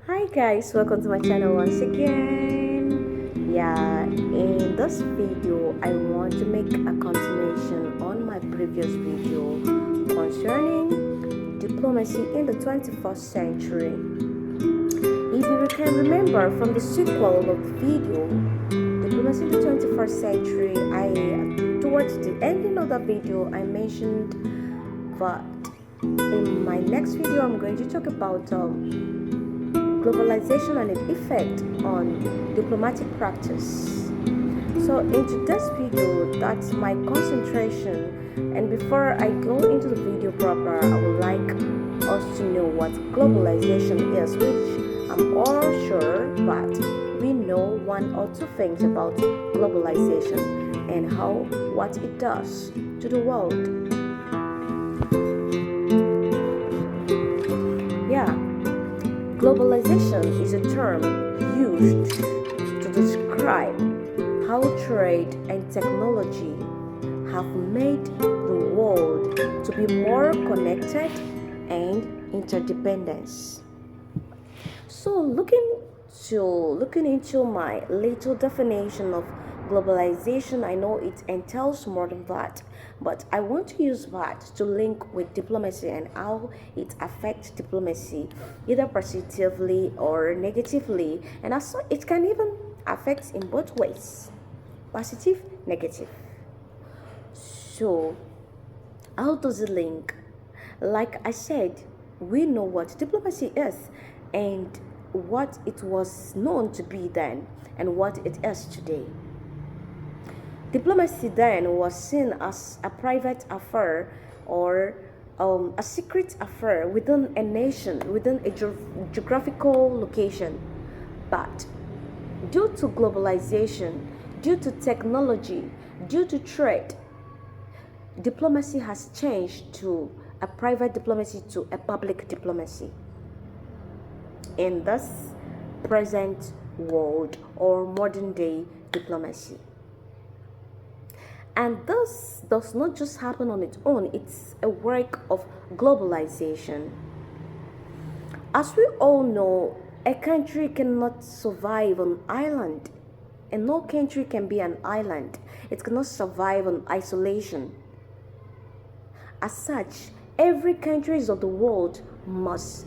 Hi guys, welcome to my channel once again. Yeah, in this video I want to make a continuation on my previous video concerning diplomacy in the 21st century. If you can remember from the sequel of the video, diplomacy in the 21st century, towards the ending of the video I mentioned that in my next video I'm going to talk about globalization and its effect on diplomatic practice. So in today's video, that's my concentration. And before I go into the video proper, I would like us to know what globalization is, which I'm all sure that we know one or two things about globalization and what it does to the world. Yeah. Globalization is a term used to describe how trade and technology have made the world to be more connected and interdependent. So looking into my little definition of globalization, I know it entails more than that, but I want to use that to link with diplomacy and how it affects diplomacy, either positively or negatively, and also it can even affect in both ways, positive, negative. So, how does it link? Like I said, we know what diplomacy is and what it was known to be then and what it is today. Diplomacy then was seen as a private affair or a secret affair within a nation, within a geographical location. But due to globalization, due to technology, due to trade, diplomacy has changed to a private diplomacy to a public diplomacy. In this present world or modern day diplomacy. And this does not just happen on its own, it's a work of globalization. As we all know, a country cannot survive on island, and no country can be an island. It cannot survive on isolation. As such, every countries of the world must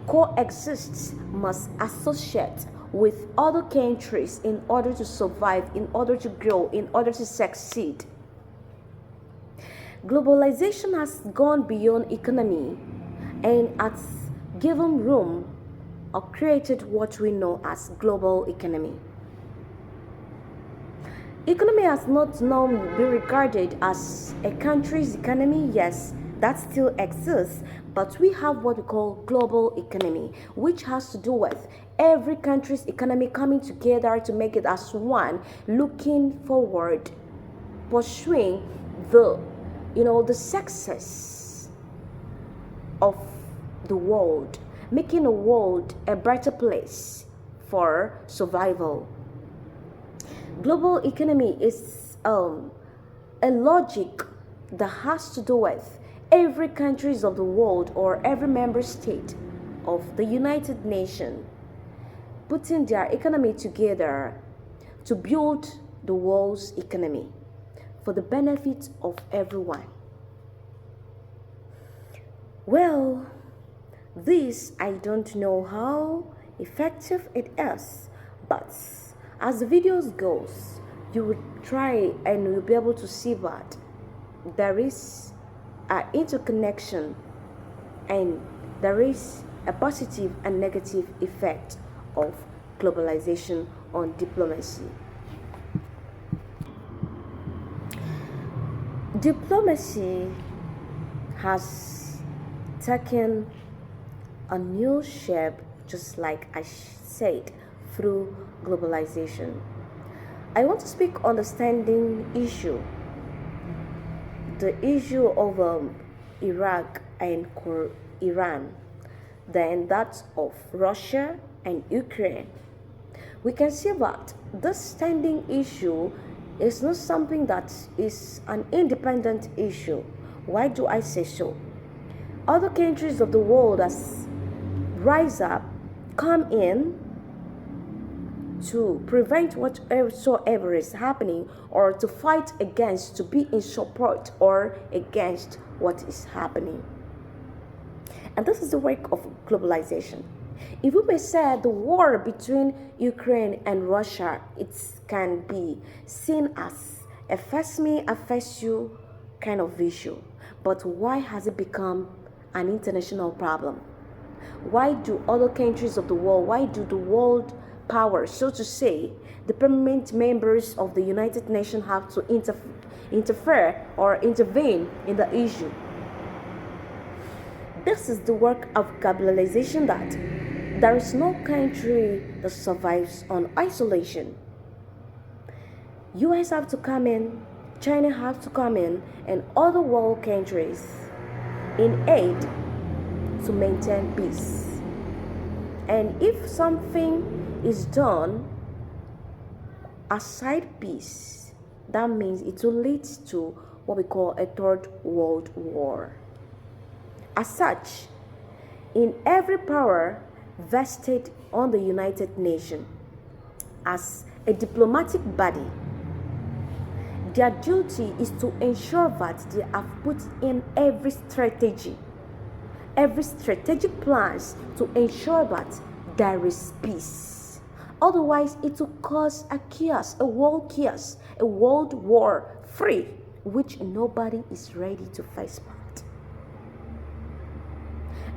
coexist, must associate with other countries in order to survive, in order to grow, in order to succeed. Globalization has gone beyond economy and has given room or created what we know as global economy. Economy has not now been regarded as a country's economy. Yes, that still exists, but we have what we call global economy, which has to do with every country's economy coming together to make it as one, looking forward, pursuing the success of the world, making the world a better place for survival. Global economy is a logic that has to do with every countries of the world or every member state of the United Nations putting their economy together to build the world's economy for the benefit of everyone. Well, this I don't know how effective it is, but as the videos goes, you will try and you'll be able to see that there is an interconnection and there is a positive and negative effect of globalization on diplomacy. Diplomacy has taken a new shape, just like I said, through globalization. I want to speak on the standing issue, the issue of Iraq and Iran, then that of Russia and Ukraine. We can see that this standing issue is not something that is an independent issue. Why do I say so? Other countries of the world has rise up come in to prevent whatsoever is happening, or to fight against, to be in support or against what is happening. And this is the work of globalization. If we may say the war between Ukraine and Russia, it can be seen as a first me, a first you kind of issue. But why has it become an international problem? Why do other countries of the world, why do the world powers, so to say, the permanent members of the United Nations have to interfere or intervene in the issue? This is the work of globalization, that there is no country that survives on isolation. US have to come in, China have to come in, and other world countries in aid to maintain peace. And if something is done aside peace, that means it will lead to what we call a third world war. As such, in every power vested on the United Nations as a diplomatic body, their duty is to ensure that they have put in every strategic plans to ensure that there is peace. Otherwise, it will cause a chaos, a world war free, which nobody is ready to face part.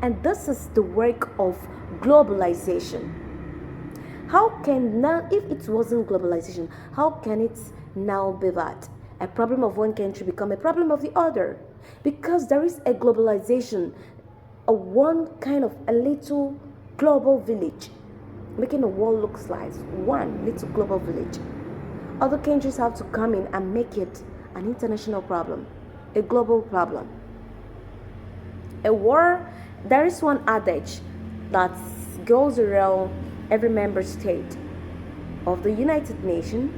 And this is the work of globalization. How can now, if it wasn't globalization, how can it now be that a problem of one country become a problem of the other? Because there is a globalization, a one kind of a little global village, making the world looks like one little global village. Other countries have to come in and make it an international problem, a global problem. A war, there is one adage that goes around every member state of the United Nations,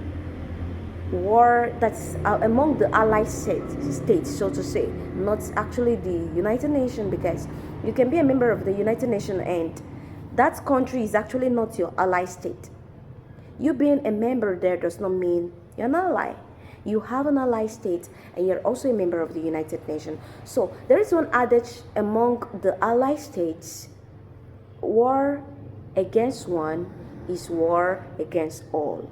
war that's among the allied states, so to say, not actually the United Nations, because you can be a member of the United Nations and that country is actually not your ally state. You being a member there does not mean you're an ally. You have an ally state and you're also a member of the United Nations. So there is one adage among the ally states: war against one is war against all.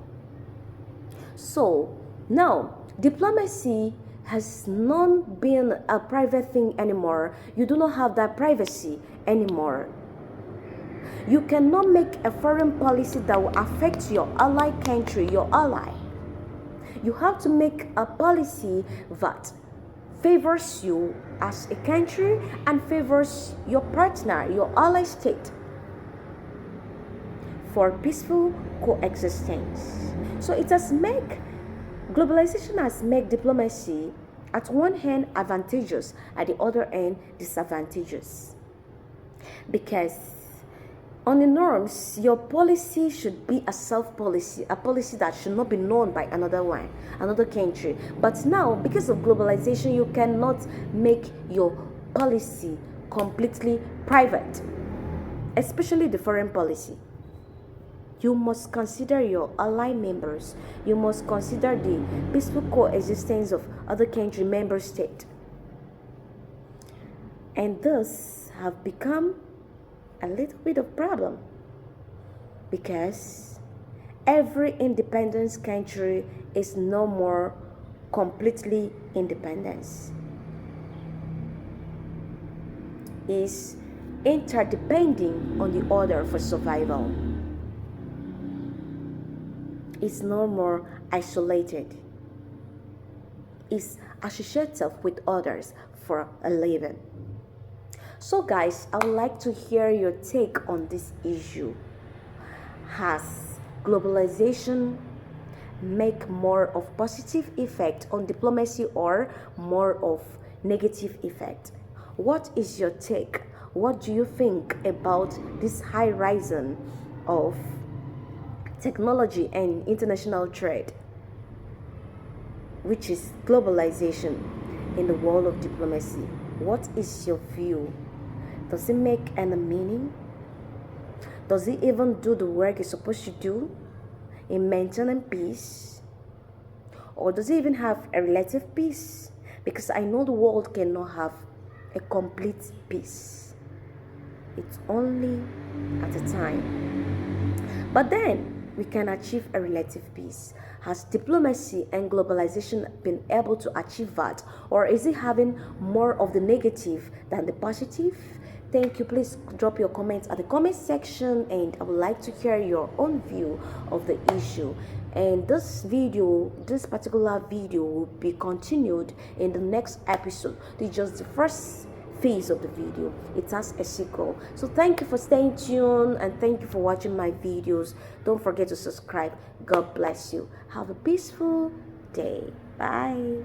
So now diplomacy has not been a private thing anymore. You do not have that privacy anymore. You cannot make a foreign policy that will affect your ally country, your ally. You have to make a policy that favors you as a country and favors your partner, your ally state, for peaceful coexistence. So globalization has made diplomacy at one hand advantageous, at the other end disadvantageous. Because on the norms, your policy should be a self-policy, a policy that should not be known by another country. But now, because of globalization, you cannot make your policy completely private, especially the foreign policy. You must consider your ally members. You must consider the peaceful coexistence of other country member states. And this have become a little bit of problem, because every independent country is no more completely independent. Is interdepending on the other for survival. It's no more isolated. It's associated with others for a living. So guys, I would like to hear your take on this issue. Has globalization make more of positive effect on diplomacy or more of negative effect? What is your take? What do you think about this high rising of technology and international trade, which is globalization in the world of diplomacy? What is your view? Does it make any meaning? Does he even do the work he's supposed to do in maintaining peace? Or does he even have a relative peace? Because I know the world cannot have a complete peace. It's only at a time. But then we can achieve a relative peace. Has diplomacy and globalization been able to achieve that? Or is it having more of the negative than the positive? Thank you. Please drop your comments at the comment section, and I would like to hear your own view of the issue. And this particular video will be continued in the next episode. This is just the first phase of the video. It has a sequel. So thank you for staying tuned, and thank you for watching my videos. Don't forget to subscribe. God bless you. Have a peaceful day. Bye.